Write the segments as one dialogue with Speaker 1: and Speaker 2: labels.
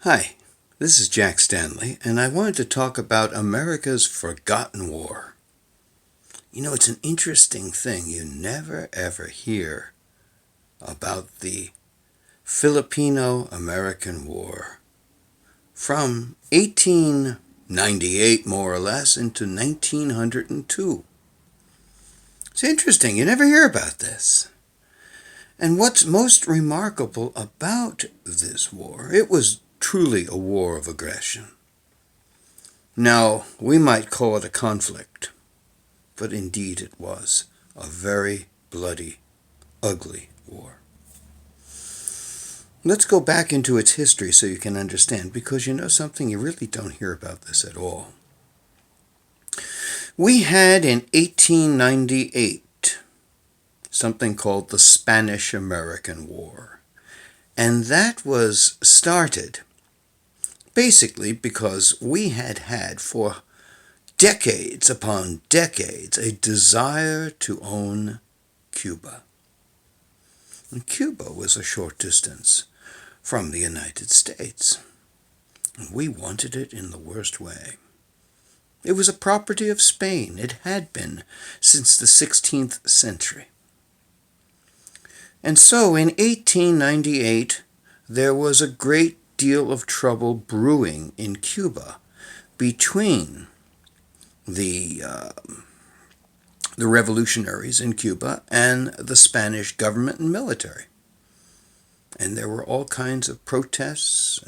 Speaker 1: Hi, this is Jack Stanley, and I wanted to talk about America's Forgotten War. You know, it's an interesting thing. You never ever hear about the Filipino American War from 1898, more or less, into 1902. It's interesting. You never hear about this. And what's most remarkable about this war, it was truly a war of aggression. Now, we might call it a conflict, but indeed it was a very bloody, ugly war. Let's go back into its history so you can understand, because you know something, you really don't hear about this at all. We had in 1898 something called the Spanish American War, and that was started basically because we had had for decades upon decades a desire to own Cuba. And Cuba was a short distance from the United States. And we wanted it in the worst way. It was a property of Spain. It had been since the 16th century. And so in 1898, there was a great deal of trouble brewing in Cuba between the revolutionaries in Cuba and the Spanish government and military. And there were all kinds of protests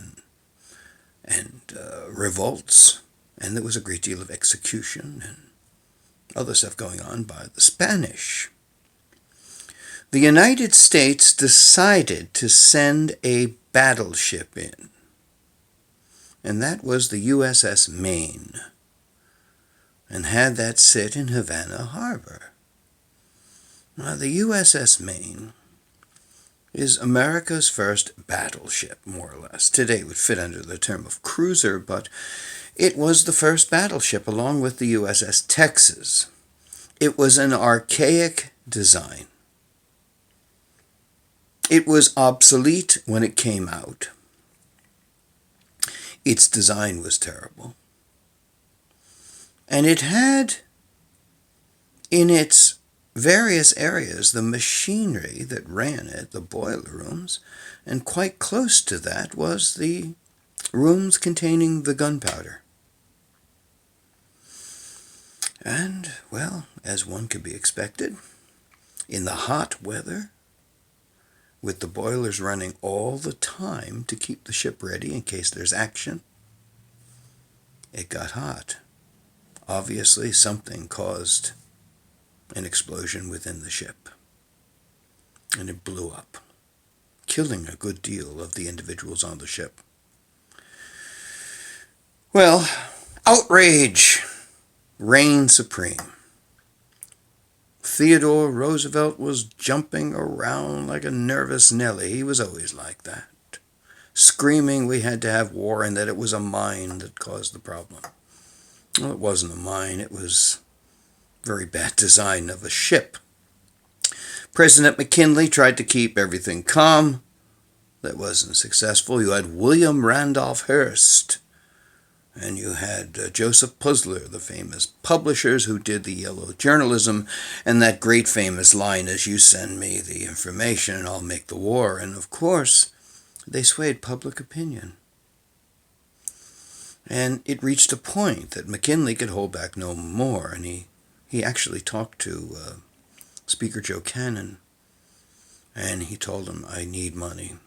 Speaker 1: and revolts, and there was a great deal of execution and other stuff going on by the Spanish. The United States decided to send a battleship in, and that was the USS Maine, and had that sit in Havana Harbor. Now, the USS Maine is America's first battleship, more or less. Today it would fit under the term of cruiser, but it was the first battleship along with the USS Texas. It was an archaic design. It was obsolete when it came out. Its design was terrible. And it had in its various areas the machinery that ran it, the boiler rooms, and quite close to that was the rooms containing the gunpowder. And, well, as one could be expected, in the hot weather, with the boilers running all the time to keep the ship ready in case there's action, it got hot. Obviously, something caused an explosion within the ship, and it blew up, killing a good deal of the individuals on the ship. Well, outrage reigned supreme. Theodore Roosevelt was jumping around like a nervous Nelly. He was always like that, screaming we had to have war and that it was a mine that caused the problem. Well, it wasn't a mine. It was a very bad design of a ship. President McKinley tried to keep everything calm. That wasn't successful. You had William Randolph Hearst, and you had Joseph Puzzler, the famous publishers who did the yellow journalism, and that great famous line is, "You send me the information and I'll make the war." And of course, they swayed public opinion. And it reached a point that McKinley could hold back no more, and he actually talked to Speaker Joe Cannon, and he told him, "I need money,"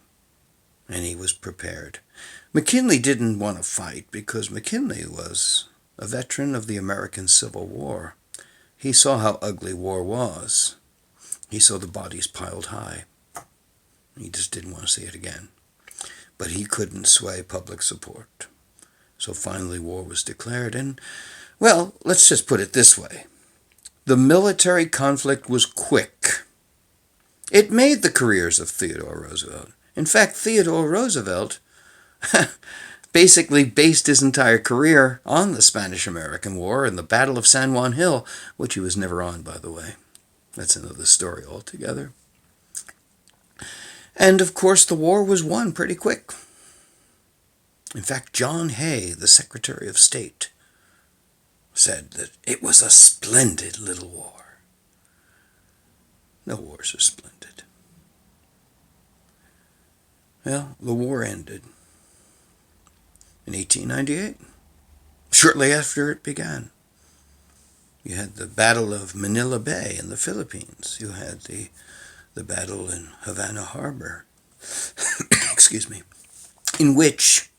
Speaker 1: and he was prepared. McKinley didn't want to fight because McKinley was a veteran of the American Civil War. He saw how ugly war was. He saw the bodies piled high. He just didn't want to see it again. But he couldn't sway public support. So finally war was declared, and, well, let's just put it this way. The military conflict was quick. It made the careers of Theodore Roosevelt. In fact, Theodore Roosevelt basically based his entire career on the Spanish-American War and the Battle of San Juan Hill, which he was never on, by the way. That's another story altogether. And, of course, the war was won pretty quick. In fact, John Hay, the Secretary of State, said that it was a splendid little war. No wars are splendid. Well, the war ended in 1898, shortly after it began. You had the Battle of Manila Bay in the Philippines. You had the battle in Havana Harbor, excuse me, in which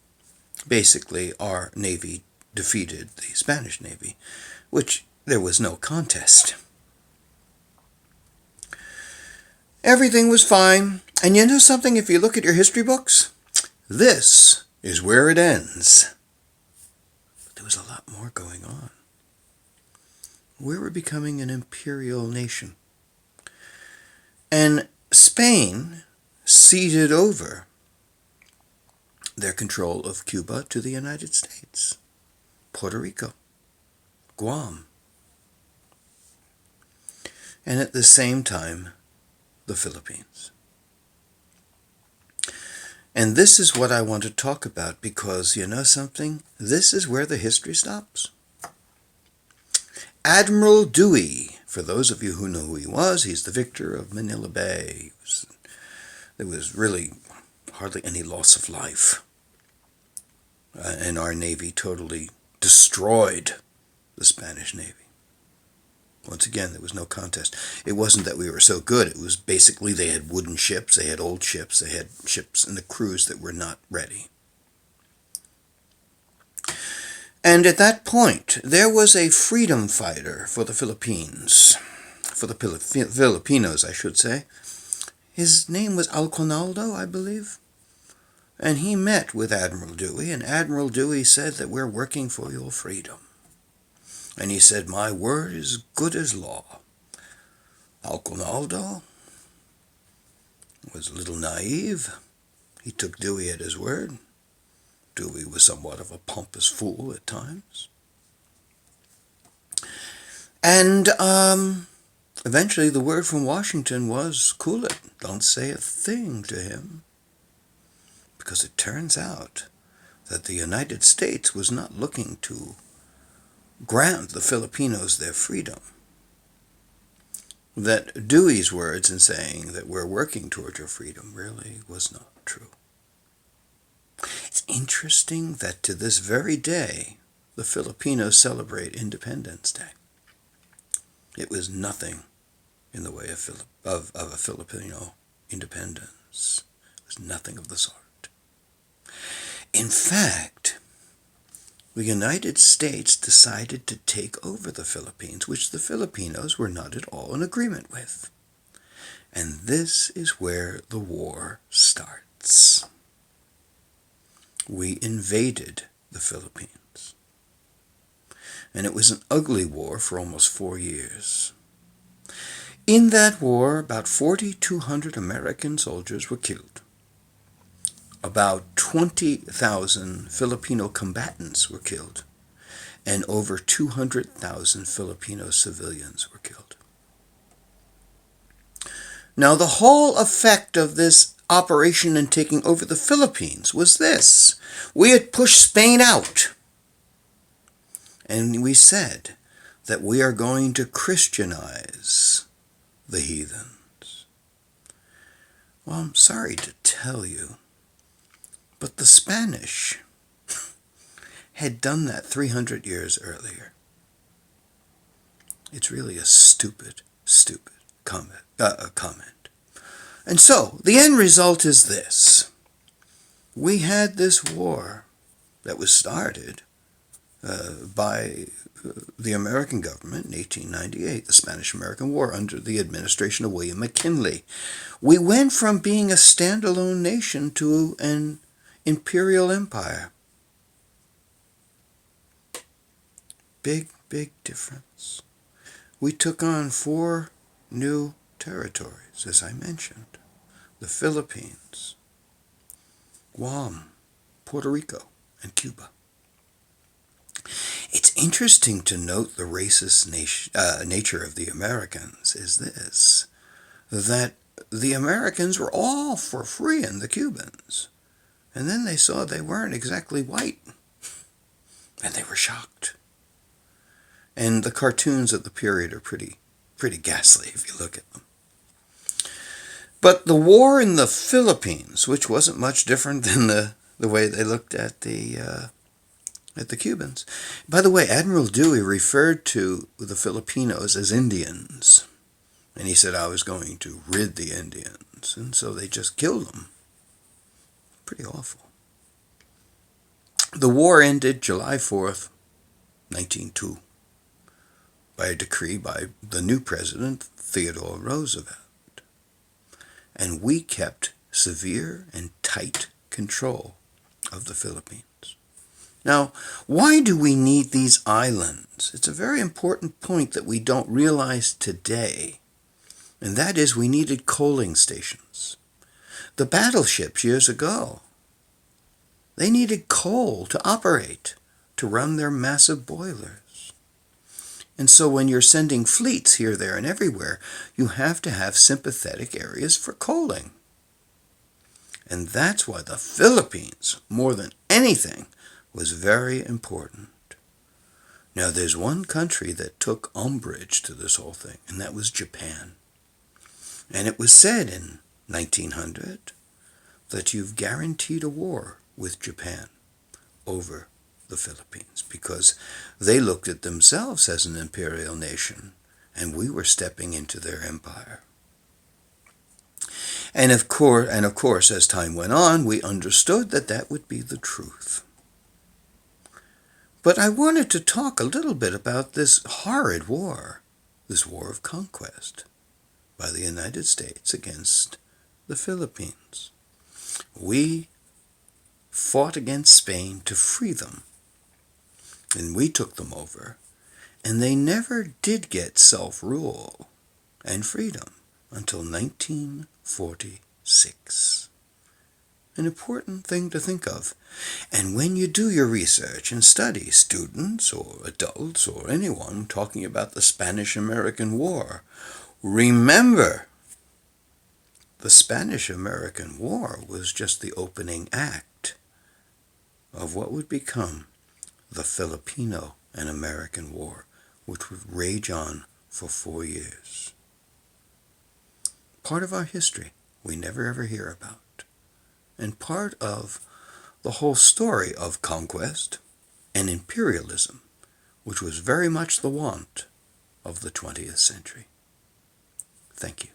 Speaker 1: basically our Navy defeated the Spanish Navy, which there was no contest. Everything was fine. And you know something? If you look at your history books, this is where it ends. But there was a lot more going on. We were becoming an imperial nation. And Spain ceded over their control of Cuba to the United States, Puerto Rico, Guam, and at the same time, the Philippines. And this is what I want to talk about because, you know something? This is where the history stops. Admiral Dewey, for those of you who know who he was, he's the victor of Manila Bay. There was really hardly any loss of life. And our Navy totally destroyed the Spanish Navy. Once again, there was no contest. It wasn't that we were so good. It was basically they had wooden ships, they had old ships, they had ships in the crews that were not ready. And at that point, there was a freedom fighter for the Philippines, for the Filipinos, I should say. His name was Alconaldo, I believe. And he met with Admiral Dewey, and Admiral Dewey said that we're working for your freedom. And he said, my word is good as law. Alconaldo was a little naive. He took Dewey at his word. Dewey was somewhat of a pompous fool at times. And eventually the word from Washington was, cool it, don't say a thing to him. Because it turns out that the United States was not looking to grant the Filipinos their freedom. That Dewey's words in saying that we're working toward your freedom really was not true. It's interesting that to this very day, the Filipinos celebrate Independence Day. It was nothing in the way of a Filipino independence. It was nothing of the sort. In fact, the United States decided to take over the Philippines, which the Filipinos were not at all in agreement with. And this is where the war starts. We invaded the Philippines. And it was an ugly war for almost 4 years. In that war, about 4,200 American soldiers were killed. About 20,000 Filipino combatants were killed, and over 200,000 Filipino civilians were killed. Now, the whole effect of this operation in taking over the Philippines was this. We had pushed Spain out, and we said that we are going to Christianize the heathens. Well, I'm sorry to tell you, but the Spanish had done that 300 years earlier. It's really a stupid comment. And so, the end result is this. We had this war that was started by the American government in 1898, the Spanish-American War, under the administration of William McKinley. We went from being a standalone nation to an imperial empire. Big difference. We took on 4 new territories, as I mentioned. The Philippines, Guam, Puerto Rico, and Cuba. It's interesting to note the racist nature of the Americans is this, that the Americans were all for freeing the Cubans. And then they saw they weren't exactly white, and they were shocked. And the cartoons of the period are pretty ghastly if you look at them. But the war in the Philippines, which wasn't much different than the way they looked at the Cubans. By the way, Admiral Dewey referred to the Filipinos as Indians. And he said, I was going to rid the Indians. And so they just killed them. Pretty awful. The war ended July 4th, 1902, by a decree by the new president, Theodore Roosevelt. And we kept severe and tight control of the Philippines. Now, why do we need these islands? It's a very important point that we don't realize today, and that is we needed coaling stations. The battleships years ago, they needed coal to operate, to run their massive boilers. And so when you're sending fleets here, there, and everywhere, you have to have sympathetic areas for coaling. And that's why the Philippines, more than anything, was very important. Now, there's one country that took umbrage to this whole thing, and that was Japan. And it was said in 1900 that you've guaranteed a war with Japan over the Philippines because they looked at themselves as an imperial nation, and we were stepping into their empire. And of course, as time went on, we understood that that would be the truth. But I wanted to talk a little bit about this horrid war, this war of conquest by the United States against the Philippines. We fought against Spain to free them, and we took them over, and they never did get self-rule and freedom until 1946. An important thing to think of. And when you do your research and study, students or adults or anyone talking about the Spanish American War, remember the Spanish American War was just the opening act of what would become the Filipino and American War, which would rage on for 4 years. Part of our history we never ever hear about. And part of the whole story of conquest and imperialism, which was very much the want of the 20th century. Thank you.